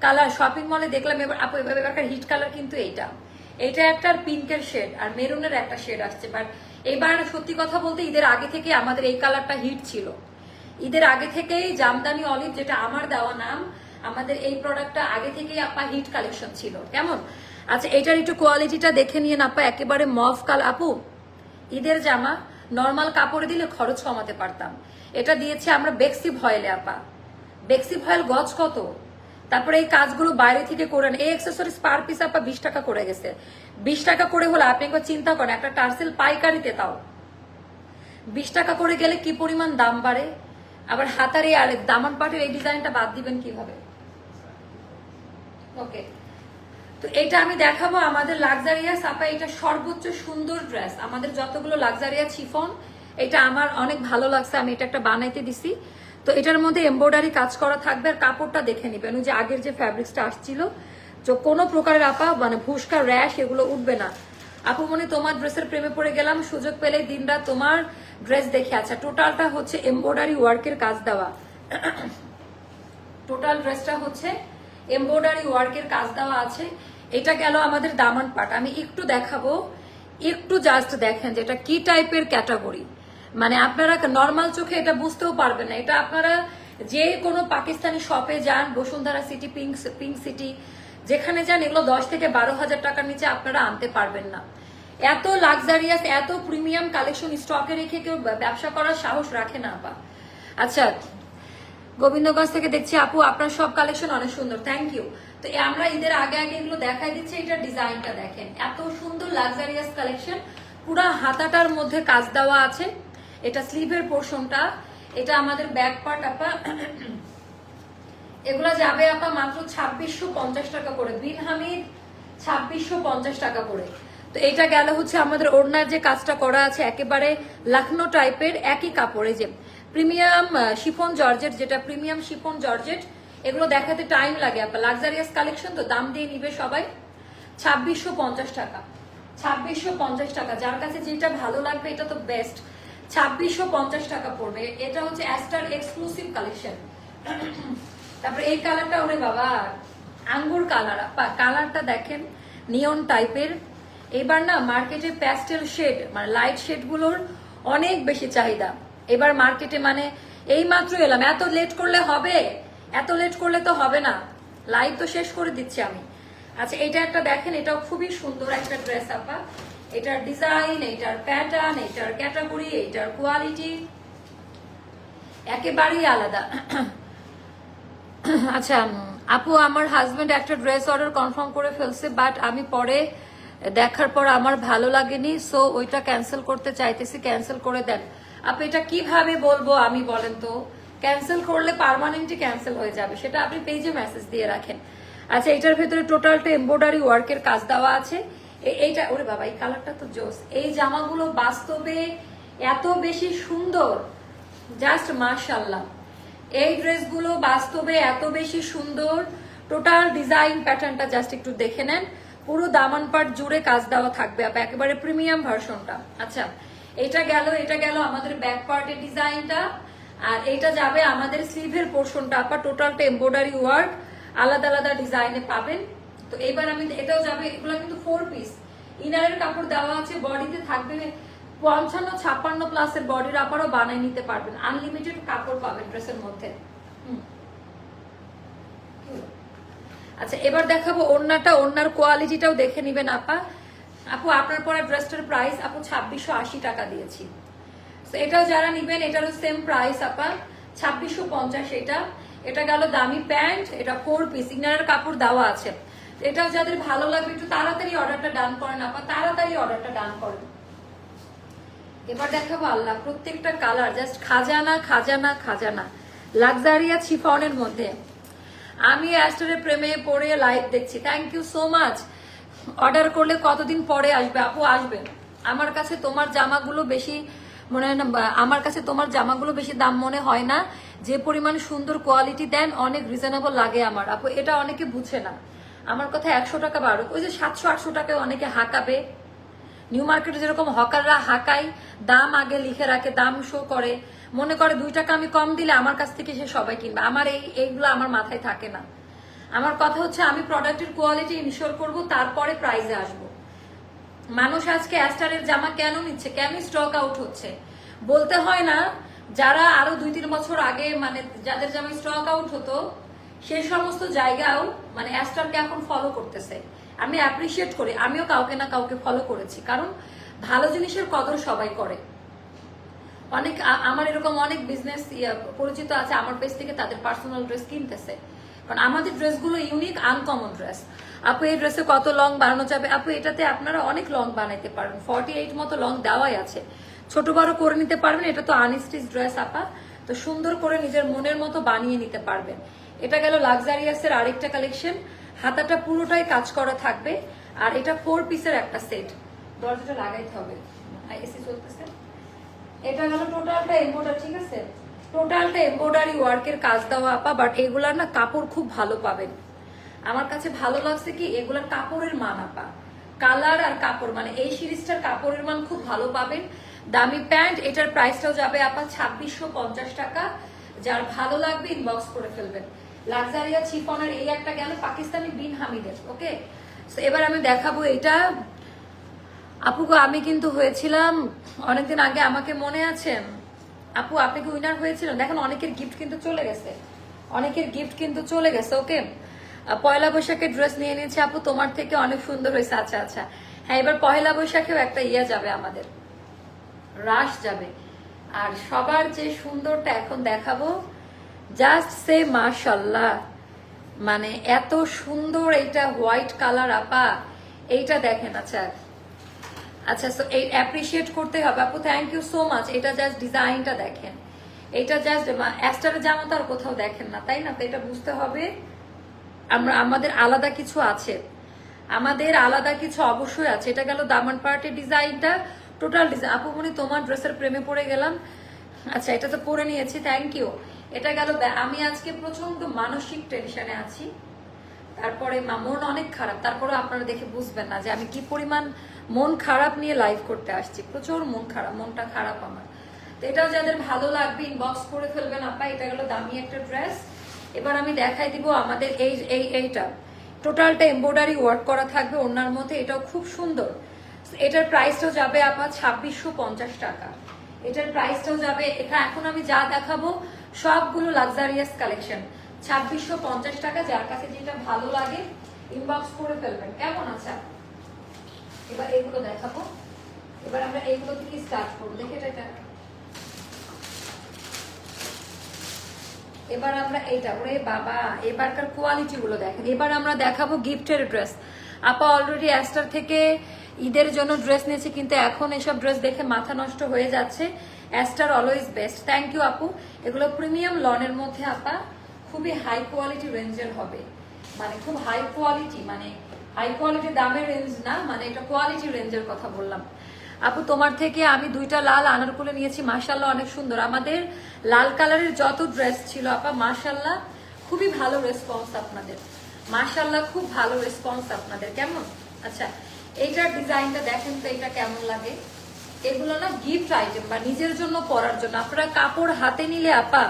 কালার, শপিং মলে দেখলাম এবার আপু এবারকার হিট কালার কিন্তু এইটা একটা পিঙ্কের শেড আর মেরুনের একটা শেড আসছে। বাট এবার সত্যি কথা বলতে ঈদের আগে থেকে আমাদের এই কালারটা হিট ছিল। ঈদের আগে থেকেই জামদানি অলিভ, যেটা আমার দেওয়া নাম, আমাদের এই প্রোডাক্টটা আগে থেকেই আপা হিট কালেকশন ছিল। কেমন? আচ্ছা এটার একটু কোয়ালিটিটা দেখে নিয়ে আপা। একেবারে মফ কাল আপু। ঈদের জামা নর্মাল কাপড়ে দিলে খরচ কমাতে পারতাম। এটা দিয়েছে আমরা বেক্সি ভয়েলে আপা। বেক্সি ভয়েল গজ কত? তারপরে এই কাজগুলো বাইরে থেকে করেন। এই অ্যাক্সেসরিজ পার পিস আপা 20 টাকা করে গেছে। 20 টাকা করে হলে আপনি একবার চিন্তা করেন, একটা টার্সেল পাইকারিতে তাও 20 টাকা করে গেলে কি পরিমাণ দাম বাড়ে। আবার হাতারে আর দামান পাটের এই ডিজাইনটা বাদ দিবেন কিভাবে? ওকে তো এটা আমি দেখাবো আমাদের লাক্সারিয়াস আপা। এটা সর্বোচ্চ সুন্দর ড্রেস আমাদের যতগুলো লাক্সারিয়াস শিফন। এটা আমার অনেক ভালো লাগছে, আমি এটা একটা বানাইতে দিছি। তো এটার মধ্যে এমব্রয়ডারি কাজ করা থাকবে আর কাপড়টা দেখে নিবেন। ওই যে আগের যে ফ্যাব্রিক্সটা আসছিল, তো কোনো প্রকারের আপা মানে ভুসকা র্যাশ এগুলো উঠবে না। আপু মনে তোমার ড্রেসের প্রেমে পড়ে গেলাম, সুযোগ পেলে দিনরাত তোমার ড্রেস দেখে। আচ্ছা টোটালটা হচ্ছে এমব্রয়ডারি ওয়ার্কের কাজ দেওয়া। টোটাল ড্রেসটা হচ্ছে এমব্রয়ডারি ওয়ার্কের কাজ দেওয়া আছে। এটা গেল আমাদের দামান পাট। আমি একটু দেখাবো, একটু জাস্ট দেখেন যে এটা কি টাইপের ক্যাটাগরি। মানে আপনারা নর্মাল চোখে এটা বুঝতেও পারবেন না। এটা আপনারা যে কোনো পাকিস্তানি শপে যান, বসুন্ধরা সিটি, পিঙ্ক সিটি, যেখানে যান এগুলো 10 থেকে 12,000 টাকার নিচে আপনারা আনতে পারবেন না। এত লাক্সারিয়াস এত প্রিমিয়াম কালেকশন স্টকে রেখে কেউ ব্যবসা করার সাহস রাখে না আপা। আচ্ছা গোবিন্দগঞ্জ থেকে দেখছি আপু আপনার সব কালেকশন অনেক সুন্দর, থ্যাংক ইউ। তো আমরা ঈদের আগে এগুলো দেখাই দিচ্ছি। এটা ডিজাইনটা দেখেন, এত সুন্দর লাক্সারিয়াস কালেকশন। পুরা হাতাটার মধ্যে কাজ দেওয়া আছে। এটা স্লিভের পোর্শনটা, এটা আমাদের ব্যাক পার্ট আপা। এগুলা যাবে আপা মাত্র 2650 টাকা করে। বিন হামিদ 2650 টাকা করে। তো এটা গেল হচ্ছে আমাদের ওড়নার যে কাজটা করা আছে একেবারে লখনৌ টাইপের একই কাপড়ে, যে প্রিমিয়াম শিফন জর্জেট, যেটা প্রিমিয়াম শিফন জর্জেট। এগুলো দেখাতে টাইম লাগে আপা। লাক্সারিয়াস কালেকশন তো দাম দিয়ে নিবে সবাই। 2650 টাকা, 2650 টাকা। যার কাছে যেটা ভালো লাগবে এটা তো বেস্ট। 2650 টাকা পড়বে। এটা হচ্ছে অ্যাস্টার এক্সক্লুসিভ কালেকশন। তারপরে এই কালারটা, ওরে বাবা আঙ্গুর কালার, কালারটা দেখেন নিয়ন টাইপের। এবার না মার্কেটে প্যাস্টেল শেড মানে লাইট শেড গুলোর অনেক বেশি চাহিদা এবার মার্কেটে। মানে এই মাত্র এলাম, এত লেট করলে হবে? এত লেট করলে তো হবে না, লাইভ তো শেষ করে দিচ্ছি আমি। আচ্ছা এটা একটা দেখেন, এটাও খুবই সুন্দর একটা ড্রেস আপা। এটার ডিজাইন, এটার প্যাটার্ন, এটার ক্যাটাগরি, এটার কোয়ালিটি একেবারেই আলাদা। আচ্ছা আপু, আমার হাজবেন্ড একটা ড্রেস অর্ডার কনফার্ম করে ফেলছে, বাট আমি পরে দেখার পর আমার ভালো লাগেনি, সো ওইটা ক্যান্সেল করতে চাইতেছি, ক্যান্সেল করে দেন। আপনি এটা কিভাবে বলবো আমি বলেন তো? ক্যান্সেল করলে পার্মানেন্টলি ক্যান্সেল হয়ে যাবে, সেটা আপনি পেজে মেসেজ দিয়ে রাখেন। আচ্ছা এটার ভেতরে টোটালটা এমব্রয়ডারি ওয়ার্কের কাজ দেওয়া আছে। এইটা ওরে বাবা, এই কালারটা তো জোস। এই জামাগুলো বাস্তবে এত বেশি সুন্দর, জাস্ট মাশাআল্লাহ। এই ড্রেসগুলো বাস্তবে এত বেশি সুন্দর, টোটাল ডিজাইন প্যাটার্নটা জাস্ট একটু দেখে নেন। পুরো দামান পাট জুড়ে কাজ দেওয়া থাকবে আপা, একেবারে প্রিমিয়াম ভার্সনটা। আচ্ছা এটা গেল আমাদের ব্যাক পার্টের ডিজাইনটা, আর এটা যাবে আমাদের স্লিভের পোর্শনটা আপা। টোটালটা এমব্রয়ডারি ওয়ার্ক, আলাদা আলাদা ডিজাইনে পাবেন। তো এবার আমি এটাও যাবে, এগুলো কিন্তু 4 পিস ইনারের কাপড় দেওয়া আছে, বডিতে থাকবে 55-56 প্লাসের বডির আপারও বানিয়ে নিতে পারবেন, আনলিমিটেড কাপড় পাবেন ড্রেসের মধ্যে। আচ্ছা এবার দেখাবো ওড়নাটা, ওড়নার কোয়ালিটিটাও দেখে নিবেন আপা। আপু আপনার পরে ড্রেসটার প্রাইস আপু 2680 টাকা দিয়েছি। তো এটাও যারা নিবেন এটারও সেম প্রাইস আপা, 2650। এটা গেল দামি প্যান্ট, এটা 4 পিস ইনারের কাপড় দেওয়া আছে। এটাও যাদের ভালো লাগবে একটু তাড়াতাড়ি অর্ডারটা ডান করেন আপা, তাড়াতাড়ি অর্ডারটা ডান করেন। এবার দেখাবো আল্লাহ প্রত্যেকটা কালার জাস্ট খাজানা খাজানা খাজানা, লাক্সারিয়া শিফনের মধ্যে। আমি অ্যাস্টারের প্রেমে পড়ে লাইভ দেখছি, thank you so much. Order করলে কতদিন পরে আসবে আপু? আসবেন। আমার কাছে তোমার জামাগুলো বেশি মনে হয় না, আমার কাছে তোমার জামাগুলো বেশি দাম মনে হয় না, যে পরিমাণ সুন্দর কোয়ালিটি দেন অনেক রিজনেবল লাগে আমার আপু। এটা অনেকে বুঝে না, আমার কথা 100 টাকা বাড়ুক, ওই যে 700-800 টাকায় অনেকে হাঁকাবে। নিউ মার্কেটে যেরকম হকাররা হাঁকায়, দাম আগে লিখে রাখে, দাম শো করে, মনে করে 2 টাকা আমি কম দিলে আমার কাছ থেকে সে সবাই কিনবে। আমার এইগুলো আমার মাথায় থাকে না। আমার কথা হচ্ছে আমি প্রোডাক্টের কোয়ালিটি ইনশিওর করব, তারপরে প্রাইসে আসবো। মানুষ আজকে অ্যাস্টারের জামা কেন নিচ্ছে, কেন স্টক আউট হচ্ছে বলতে হয় না। যারা আরো 2-3 বছর আগে মানে যাদের জামা স্টক আউট হতো, সে সমস্ত জায়গাও মানে অ্যাস্টারকে এখন ফলো করতেছে। আমি অ্যাপ্রিসিয়েট করি, আমিও কাউকে না কাউকে ফলো করেছি, কারণ ভালো জিনিসের কদর সবাই করে। অনেক আমার এরকম অনেক বিজনেস পরিচিত আছে আমার পেজ থেকে, তাদের পার্সোনাল ড্রেস কিনতেছে, কারণ আমাদের ড্রেসগুলো ইউনিক আনকমন ড্রেস। আপু এই ড্রেসে কত লং বানানো যাবে? আপু এটাতে আপনারা অনেক লং বানাইতে পারবেন, 48 মতো লং দেওয়াই আছে, ছোট বড় করে নিতে পারবেন। এটা তো আনস্টিচ ড্রেস আপা, তো সুন্দর করে নিজের মনের মতো বানিয়ে নিতে পারবেন। এটা গেল লাক্সারিয়াসের আরেকটা কালেকশন, হাতাটা পুরোটাই কাজ করা থাকবে, আর এটা 4 পিসের একটা সেট। দরজাটা লাগাইতে হবে, এসি চলতেছে। এটা গেল টোটালটা এমব্রয়ডারি, ঠিক আছে, টোটালটা এমব্রয়ডারি ওয়ার্কের কাজ দেওয়া আপা। বাট এগুলার না কাপড় খুব ভালো পাবেন, আমার কাছে ভালো লাগছে কি এগুলার কাপড়ের মান আপা, কালার আর কাপড় মানে এই সিরিজটার কাপড়ের মান খুব ভালো পাবেন। দামি প্যান্ট, এটার প্রাইসটাও যাবে আপা 2650 টাকা। যার ভালো লাগবে ইনবক্স করে ফেলবেন। লাক্সারিয়া চিফনের এই একটা গেল পাকিস্তানি বিন হামিদের। ওকে, এবার আমি দেখাবো এটা। আপু আমি কিন্তু হয়েছিলাম অনেকদিন আগে, আমাকে মনে আছে আপু? আপনি কি উইনার হয়েছিলেন? দেখেন অনেকের গিফট কিন্তু চলে গেছে, অনেকের গিফট কিন্তু চলে গেছে। ওকে, পয়লা বৈশাখের ড্রেস নিয়ে নিয়েছি আপু, তোমার থেকে অনেক সুন্দর হয়েছে। আচ্ছা আচ্ছা, হ্যাঁ এবার পয়লা বৈশাখেও একটা ইয়ে যাবে, আমাদের রাশ যাবে। আর সবার যে সুন্দরটা এখন দেখাবো, জাস্ট সে মাশাল্লাহ, মানে এত সুন্দর এইটা হোয়াইট কালার আপা, এইটা দেখেন। আচ্ছা আচ্ছা, সো এই অ্যাপ্রিসিয়েট করতে হবে আপু, থ্যাংক ইউ সো মাচ। এটা জাস্ট ডিজাইনটা দেখেন, এটা জাস্ট অ্যাস্টারের জামা তো আর কোথাও দেখেন না, তাই না? তো এটা বুঝতে হবে আমাদের আলাদা কিছু আছে, আমাদের আলাদা কিছু অবশ্যই আছে। এটা গেল দামান পার্টের ডিজাইনটা, টোটাল ডিজাইন। আপু মনে তোমার ড্রেসের প্রেমে পড়ে গেলাম। আচ্ছা এটা তো পরে নিয়েছি, থ্যাংক ইউ। এটা গেল, আমি আজকে প্রচন্ড মানসিক টেনশনে আছি, তারপরে মন অনেক খারাপ, তারপরে আপনারা দেখে বুঝবেন না যে আমি কি পরিমাণ মন খারাপ নিয়ে লাইভ করতে আসছি। প্রচুর মন খারাপ, মনটা খারাপ আমার। তো এটাও যাদের ভালো লাগবে ইনবক্স করে ফেলবেন আপা। এটা হলো দামি একটা ড্রেস। এবার আমি দেখাই দিব আমাদের এইটা টোটালটা এমব্রয়ডারি ওয়ার্ক করা থাকবে ওনার মধ্যে, এটাও খুব সুন্দর। এটার প্রাইসটাও যাবে আপা 2650 টাকা। এটার প্রাইসটাও যাবে, এখন আমি যা দেখাবো সবগুলো লাক্সারিয়াস কালেকশন, 2650 টাকা। যার কাছে যেটা ভালো লাগে ইনবক্স করে ফেলবেন। কেমন আছে? এবার এগুলো দেখাবো। এবার আমরা এইগুলো থেকে স্টার্ট করবো। দেখে এটা এবার আমরা এইটা, ওরে বাবা এবারকার কোয়ালিটি গুলো দেখেন। এবার আমরা দেখাবো গিফটের ড্রেস। আপা অলরেডি অ্যাস্টার থেকে ঈদের জন্য ড্রেস নিয়েছে, কিন্তু এখন এসব ড্রেস দেখে মাথা নষ্ট হয়ে যাচ্ছে। Aster always best. Thank you আপু। এগুলো প্রিমিয়াম লনের মধ্যে আপা, খুবই হাই কোয়ালিটি রেঞ্জের হবে, মানে খুব হাই কোয়ালিটি, মানে হাই কোয়ালিটি দামের রেঞ্জ না, মানে এটা কোয়ালিটি রেঞ্জের কথা বললাম। আপু তোমার থেকে আমি 2টা লাল আনারকলি নিয়েছি, মাশাআল্লাহ অনেক সুন্দর। আমাদের লাল কালারের যত ড্রেস ছিল আপা মাশাআল্লাহ খুবই ভালো রেসপন্স আপনাদের, মাশাআল্লাহ খুব ভালো রেসপন্স আপনাদের। কেমন? আচ্ছা এইটার ডিজাইনটা দেখেন তো, এটা কেমন লাগে? এগুলো না গিফট আইটেম বা নিজের জন্য পরার জন্য। আপনারা কাপড় হাতে নিলে আপা,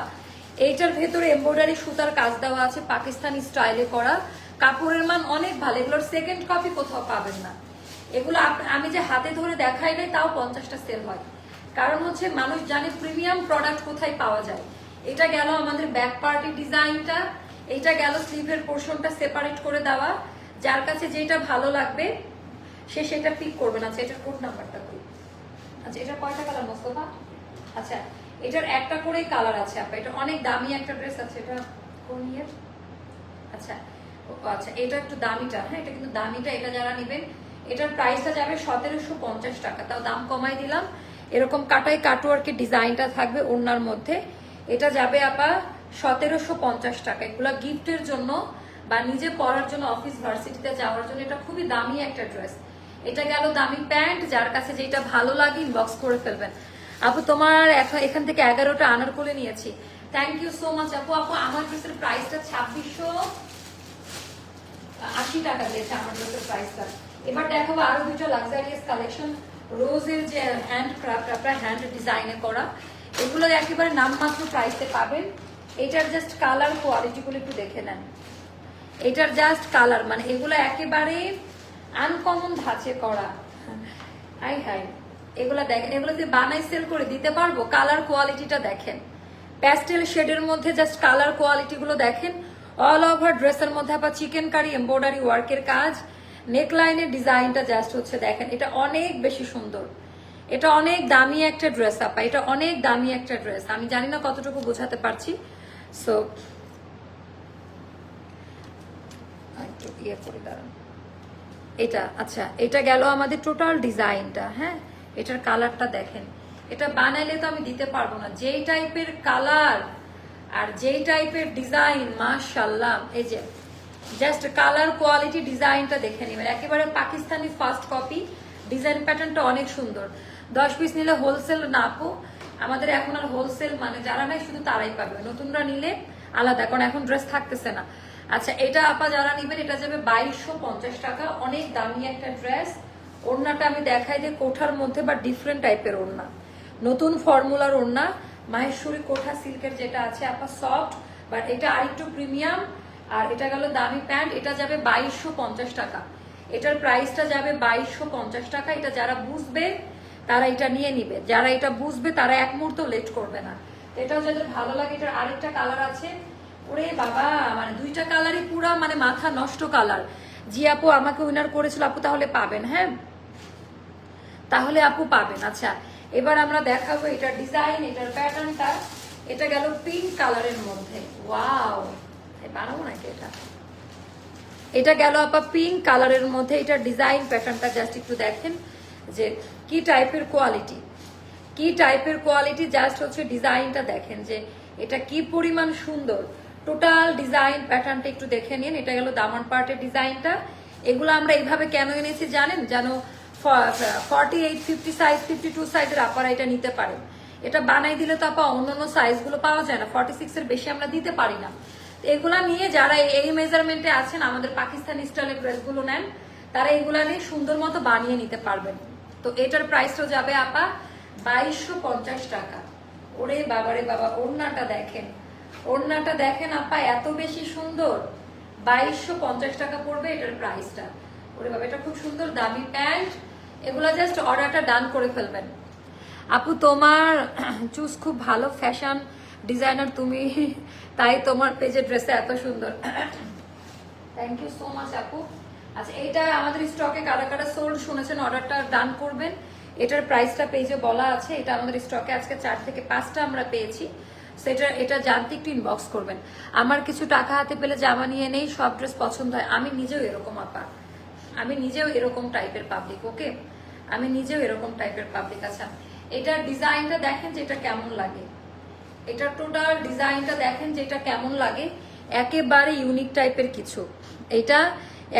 এইটার ভেতরে এমব্রয়ডারি সুতার কাজ দেওয়া আছে, পাকিস্তানি স্টাইলে করা, কাপড়ের মান অনেক ভালো। এগুলোর সেকেন্ড কপি কোথাও পাবেন না। এগুলো আমি যে হাতে ধরে দেখাই নাই তাও 50টা সেল হয়, কারণ হচ্ছে মানুষ জানে প্রিমিয়াম প্রোডাক্ট কোথায় পাওয়া যায়। এটা গেল আমাদের ব্যাক পার্টি ডিজাইনটা, এটা গেল স্লিভের পোর্শনটা সেপারেট করে দেওয়া। যার কাছে যেটা ভালো লাগবে সে সেটা পিক করবেন। আচ্ছা এটার কোড নাম্বারটা কই? আচ্ছা এটার কয়টা কালার মোস্তফা? আচ্ছা এটার একটা করেই কালার আছে আপা। এটা অনেক দামি একটা ড্রেস আছে। এটা কোন ইয়ের? আচ্ছা আচ্ছা এটা একটু দামিটা, হ্যাঁ এটা কিন্তু দামিটা। এটা যারা নেবেন এটার প্রাইসটা যাবে 1750 টাকা, তাও দাম কমাই দিলাম। এরকম কাটাই কাটওয়ার্কের ডিজাইনটা থাকবে ওড়নার মধ্যে। এটা যাবে আপা 1750 টাকা। এগুলা গিফটের জন্য বা নিজে পরার জন্য, অফিস ভার্সিটিতে যাওয়ার জন্য এটা খুবই দামি একটা ড্রেস। এটা গেল দামি প্যান্ট। যার কাছে যেটা ভালো লাগে ইনবক্স করে ফেলবেন। আপু তোমার এখান থেকে 11টা আনারকলি নিয়েছি, থ্যাংক ইউ সো মাচ আপু। আপু আমার ড্রেসের প্রাইসটা 2680 টাকা দিয়েছে আমার ড্রেসের প্রাইসটা। এবার দেখাবো আরো 2টা লাক্সারিয়াস কালেকশন, রোজের যে হ্যান্ড ক্রাফট, আপনার হ্যান্ড ডিজাইনে করা। এগুলো একেবারে নামমাত্র প্রাইসে পাবেন। এটার জাস্ট কালার কোয়ালিটি গুলো একটু দেখে নেন। এটার জাস্ট কালার, মানে এগুলো একেবারে আনকমন ধাঁচে করা। হাই হাই, এগুলা দেখেন, এগুলো যে বানাই সেল করে দিতে পারবো। কালার কোয়ালিটিটা দেখেন, প্যাস্টেল শেডের মধ্যে জাস্ট কালার কোয়ালিটি গুলো দেখেন। অল ওভার ড্রেসের মধ্যে আবার চিকেন কারি এমব্রয়ডারি ওয়ার্কের কাজ, নেকলাইনের ডিজাইনটা জাস্ট হচ্ছে দেখেন। এটা অনেক বেশি সুন্দর, এটা অনেক দামি একটা ড্রেস আপা, এটা অনেক দামি একটা ড্রেস। আমি জানি না কতটুকু বোঝাতে পারছি। সো একটু ইয়ে করে দাঁড়ান। এটা আচ্ছা, এটা গেল আমাদের টোটাল ডিজাইনটা। হ্যাঁ এটার কালারটা দেখেন, এটা বানাইলে তো আমি দিতে পারবো না, যেই টাইপের কালার আর যেই টাইপের ডিজাইন, মাশাআল্লাহ। এই যে জাস্ট কালার কোয়ালিটি ডিজাইনটা দেখে নেবেন, একেবারে পাকিস্তানি ফার্স্ট কপি। ডিজাইন প্যাটার্নটা অনেক সুন্দর। 10 পিস নিলে হোলসেল না আপু, আমাদের এখন আর হোলসেল মানে যারা নাই শুধু তারাই পাবে, নতুনরা নিলে আলাদা, কারণ এখন ড্রেস থাকতেছে না। আচ্ছা এটা আপা যারা নিবেন এটা যাবে 2250 টাকা, অনেক দামি একটা ড্রেস। ওড়নাটা আমি দেখাই যে কোঠার মধ্যে বা ডিফারেন্ট টাইপের ওড়না, নতুন ফর্মুলার ওড়না, মাহেশ্বরী কোঠা সিল্কের যেটা আছে আপা, সফট, বাট এটা আরেকটু প্রিমিয়াম। আর এটা গেল দামি প্যান্ট, এটা যাবে 2250 টাকা। এটার প্রাইসটা যাবে 2250 টাকা। এটা যারা বুঝবে তারা এটা নিয়ে নিবে, যারা এটা বুঝবে তারা এক মুহূর্ত লেট করবে না। এটাও যাদের ভালো লাগে। এটার আরেকটা কালার আছে, ওরে বাবা মানে 2টা কালারই পুরা মানে মাথা নষ্ট কালার। জি আপু আমাকে উইনার করেছিল আপু, তাহলে পাবেন। হ্যাঁ তাহলে আপু পাবেন। আচ্ছা এবার আমরা দেখাবো এটার ডিজাইন, এটার প্যাটার্নটা। এটা গেল পিঙ্ক কালারের মধ্যে, ওয়াও বানাবো নাকি এটা। এটা গেল আপা পিঙ্ক কালারের মধ্যে। এটার ডিজাইন প্যাটার্নটা জাস্ট একটু দেখেন যে কি টাইপের কোয়ালিটি, কি টাইপের কোয়ালিটি। জাস্ট হচ্ছে ডিজাইনটা দেখেন যে এটা কি পরিমাণ সুন্দর। টোটাল ডিজাইন প্যাটার্নটা একটু দেখে নিন। এটা গেল দামান পার্টের ডিজাইনটা। এগুলো আমরা এইভাবে কেন এনেছি জানেন? যেন 48, 50 সাইজ, 52 সাইজের আপারা এটা নিতে পারেন। এটা বানাই দিলে তো আপা অন্যান্য সাইজগুলো পাওয়া যায় না, 46 এর বেশি আমরা দিতে পারি না। এগুলা নিয়ে যারা এই মেজারমেন্টে আছেন, আমাদের পাকিস্তানি স্টাইলের ড্রেসগুলো নেন, তারা এগুলা নিয়ে সুন্দর মতো বানিয়ে নিতে পারবেন। তো এটার প্রাইসও যাবে আপা 2250 টাকা। ওরে বাবারে বাবা, ওড়নাটা দেখেন, ওড়নাটা দেখেন আপা, এত বেশি সুন্দর। 2250 টাকা পড়বে এটার প্রাইসটা। ওরে বাবা, এটা খুব সুন্দর দামি প্যান্ট। এগুলা জাস্ট অর্ডারটা ডান করে ফেলবেন। আপু তোমার চুজ খুব ভালো, ফ্যাশন ডিজাইনার তুমি, তাই তোমার পেজের ড্রেসটা এত সুন্দর। থ্যাংক ইউ সো মাচ আপু। আচ্ছা, এইটা আমাদের স্টকে কারা কারা সোল্ড শুনেছেন অর্ডারটা ডান করবেন। এটার প্রাইসটা পেজে বলা আছে। এটা আমাদের স্টকে আজকে 4 থেকে 5টা আমরা পেয়েছি। সেটা এটা জানতে একটু ইনবক্স করবেন। আমার কিছু টাকা হাতে পেলে জামা নিয়ে নেই, সব ড্রেস পছন্দ হয়। আমি নিজেও এরকম আপা, আমি নিজেও এরকম টাইপের পাবলিক। ওকে, আমি নিজেও এরকম টাইপের পাবলিক। আচ্ছা, এটার ডিজাইনটা দেখেন যে এটা কেমন লাগে। এটা টোটাল ডিজাইনটা দেখেন যে এটা কেমন লাগে। একেবারে ইউনিক টাইপের কিছু, এটা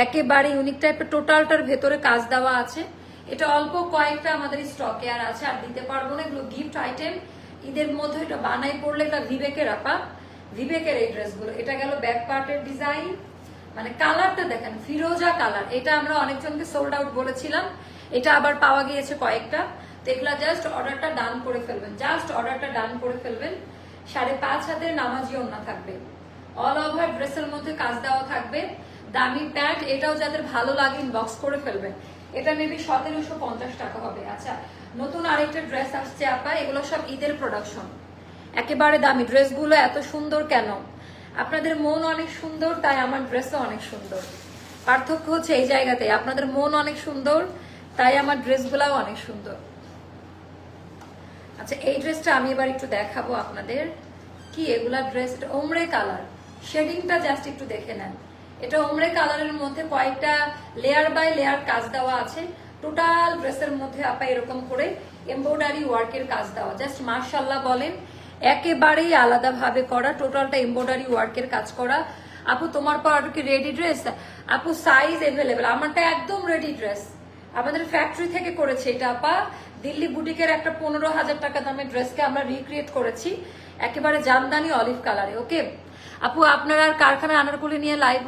একেবারে ইউনিক টাইপের। টোটালটার ভেতরে কাজ দেওয়া আছে। এটা অল্প কয়েকটা আমাদের স্টকে আর আছে, আর দিতে পারবো না। এগুলো গিফট আইটেম, ঈদের মধ্যে এটা বানাই পড়লে। এটা বিবেকের আপা, বিবেকের এই ড্রেসগুলো। এটা গেল ব্যাক পার্টের ডিজাইন, মানে কালারটা দেখেন ফিরোজা কালার। এটা আমরা অনেকজনকে সোল্ড আউট বলেছিলাম, এটা আবার পাওয়া গিয়েছে কয়েকটা। তো এগুলা জাস্ট অর্ডারটা ডান করে ফেলবেন, জাস্ট অর্ডারটা ডান করে ফেলবেন। 5.5 হাতের নামাজি ওড়না থাকবে, অল ওভার ড্রেসের মধ্যে কাজ দেওয়া থাকবে, দামি প্যান্ট। এটাও যাদের ভালো লাগে ইনবক্স করে ফেলবেন। এটা মেবি 1750 টাকা হবে। আচ্ছা, নতুন আরেকটা ড্রেস আসছে আপা, এগুলো সব ঈদের প্রোডাকশন, একেবারে দামি। ড্রেসগুলো এত সুন্দর কেন? আপনাদের মন অনেক সুন্দর, তাই আমার ড্রেসও অনেক সুন্দর। পার্থক্য হচ্ছে এই জায়গাতে, আপনাদের মন অনেক সুন্দর, তাই আমার ড্রেসগুলাও অনেক সুন্দর। আচ্ছা, এই ড্রেসটা আমি এবার একটু দেখাবো আপনাদের। কি এগুলা ড্রেস, ওমরে কালার, শেডিংটা জাস্ট একটু দেখে নেন। এটা ওমরে কালারের মধ্যে কয়েকটা লেয়ার বাই লেয়ার কাজ দেওয়া আছে। টোটাল ড্রেসের মধ্যে আপা এরকম করে এমব্রয়ডারি ওয়ার্কের কাজ দেওয়া, জাস্ট মাশাআল্লাহ বলেন, একেবারেই আলাদা ভাবে করা। টোটালটা এমব্রয়ডারি ওয়ার্কের কাজ করা। আপু তোমার পাওয়ার কি রেডি ড্রেস? আপু সাইজ এভেলেবেল, আমারটা একদম রেডি ড্রেস, আমাদের ফ্যাক্টরি থেকে করেছে এটা আপা। দিল্লি বুটিকের একটা 15,000 টাকা দামের ড্রেসকে আমরা রিক্রিয়েট করেছি, একেবারে জামদানি অলিভ কালারে। ওকে আপু, আপনারা কারখানা আনারকলি নিয়ে লাইভ।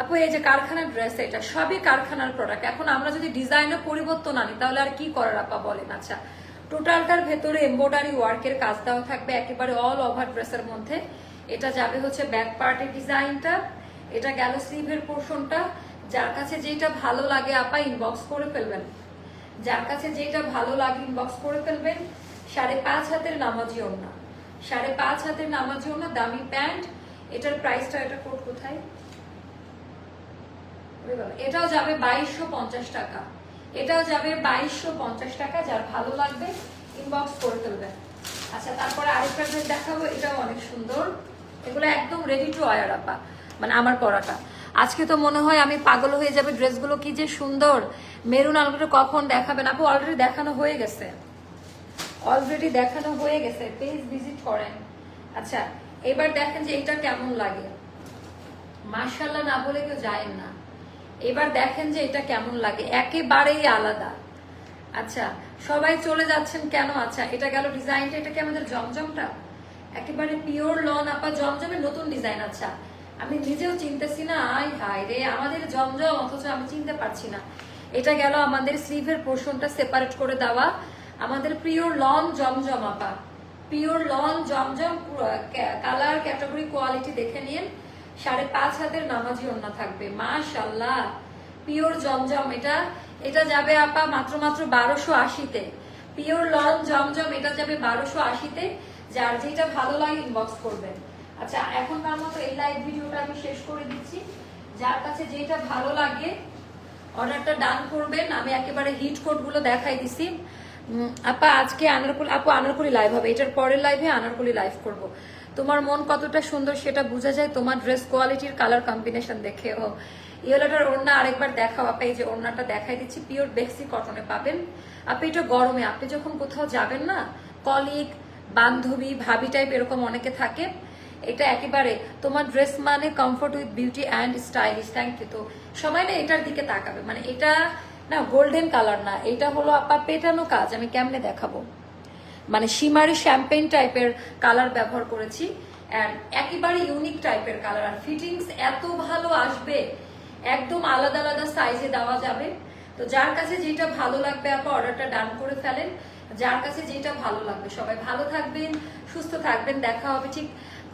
আপু এই যে কারখানার ড্রেস, এটা সবই কারখানার প্রোডাক্ট। এখন আমরা যদি ডিজাইনে পরিবর্তন আনি তাহলে আর কি করার আপা বলেন। আচ্ছা, টোটালটার ভেতরে এমব্রয়ডারি ওয়ার্কের কাজ দেওয়া থাকবে একেবারে অল ওভার ড্রেসের মধ্যে। এটা যাবে হচ্ছে ব্যাক পার্টের ডিজাইনটা, এটা গেল স্লিভের পোর্শনটা। যার কাছে যেটা ভালো লাগে আপা ইনবক্স করে ফেলবেন, যার কাছে যেটা ভালো লাগে ইনবক্স করে ফেলবেন। 5.5 হাতের নামাজি ওড়না, 5.5 হাতের নামাজি ওড়না, দামি প্যান্ট। এটার প্রাইসটা, এটা কোড কোথায়, এটাও যাবে 2250 টাকা, এটাও যাবে 2250 টাকা। যার ভালো লাগবে ইনবক্স করে ফেলবেন। আচ্ছা, তারপরে আরেকটা ড্রেস দেখাবো, এটাও অনেক সুন্দর। এগুলো একদম রেডি টু ওয়্যার আপা, মানে আমার পরাটা। আজকে তো মনে হয় আমি পাগল হয়ে যাবে, ড্রেসগুলো কি যে সুন্দর। মেরুন আলগুলো কখন দেখাবেন আপু? অলরেডি দেখানো হয়ে গেছে, অলরেডি দেখানো হয়ে গেছে, পেজ ভিজিট করেন। আচ্ছা, এবার দেখেন যে এটা কেমন লাগে। মাশাআল্লাহ না বলে কেউ যায় না। এবার দেখেন যে এটা কেমন লাগে, একেবারেই আলাদা। আচ্ছা, সবাই চলে যাচ্ছেন কেন? আচ্ছা, এটা গেল ডিজাইনটা। এটা কি আমাদের জমজমটা, একেবারে পিওর লন আপা, জমজমের নতুন ডিজাইন। আচ্ছা, আমি নিজেও চিনতেছি না, আই হাই রে আমাদের জমজম, অথচ আমি চিনতে পারছি না। এটা গেল আমাদের স্লিভের পোর্শনটা সেপারেট করে দেওয়া, আমাদের পিওর লন জমজম আপা, পিওর লন জমজম। কালার ক্যাটাগরি কোয়ালিটি দেখে নিন। 5.5 হাতের নামাজি ওড়না থাকবে, মাশাআল্লাহ পিওর জমজম। এটা এটা যাবে আপা মাত্র 1280-তে। পিওর লন জমজম, এটা যাবে 1280-তে। যার যেটা ভালো লাগে ইনবক্স করবেন। আচ্ছা, এখনকার মতো এই লাইভ ভিডিওটা আমি শেষ করে দিচ্ছি। যার কাছে যেটা ভালো লাগে অর্ডারটা ডান করবেন। আমি একেবারে হিট কোডগুলো দেখাই দিছি আপা। আজকে আনারকলি লাইভ হবে, এটার পরের লাইভে আনারকলি লাইভ করব। তোমার মন কতটা সুন্দর সেটা বোঝা যায় তোমার ড্রেস কোয়ালিটির কালার কম্বিনেশন দেখে। ও ইয়েলোটার ওড়না আরেকবার দেখাও আপা। এই যে ওড়নাটা দেখাই দিচ্ছি, পিওর বেক্সি কটনে পাবেন আপনি। এটা গরমে আপনি যখন কোথাও যাবেন না, কলিগ বান্ধবী ভাবি টাইপ এরকম অনেকে থাকে, এটা একেবারে তোমার ড্রেস মানে comfort with beauty and stylish. Thank you. তো সবাই না এটার দিকে তাকাবে, মানে এটা না গোল্ডেন কালার না, এটা হলো আপা পেটানো কাজ। আমি কেমনে দেখাবো, মানে শিমারি শ্যাম্পেন টাইপের কালার ব্যবহার করেছি, অ্যান্ড একেবারে ইউনিক টাইপের কালার। আর ফিটিংস এত ভালো আসবে, একদম আলাদা আলাদা সাইজে দেওয়া যাবে। তো যার কাছে যেটা ভালো লাগবে আপা অর্ডারটা ডান করে ফেলেন। যার কাছে যেটা ভালো লাগবে। সবাই ভালো থাকবেন, সুস্থ থাকবেন। দেখা হবে ঠিক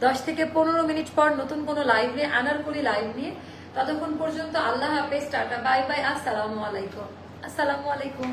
10 থেকে 15 মিনিট পর নতুন কোনো লাইভ নিয়ে, আনারকলি লাইভ নিয়ে। ততক্ষণ পর্যন্ত আল্লাহ হাফেজ, টাটা, বাই বাই, আসসালামু আলাইকুম। আসসালামু আলাইকুম।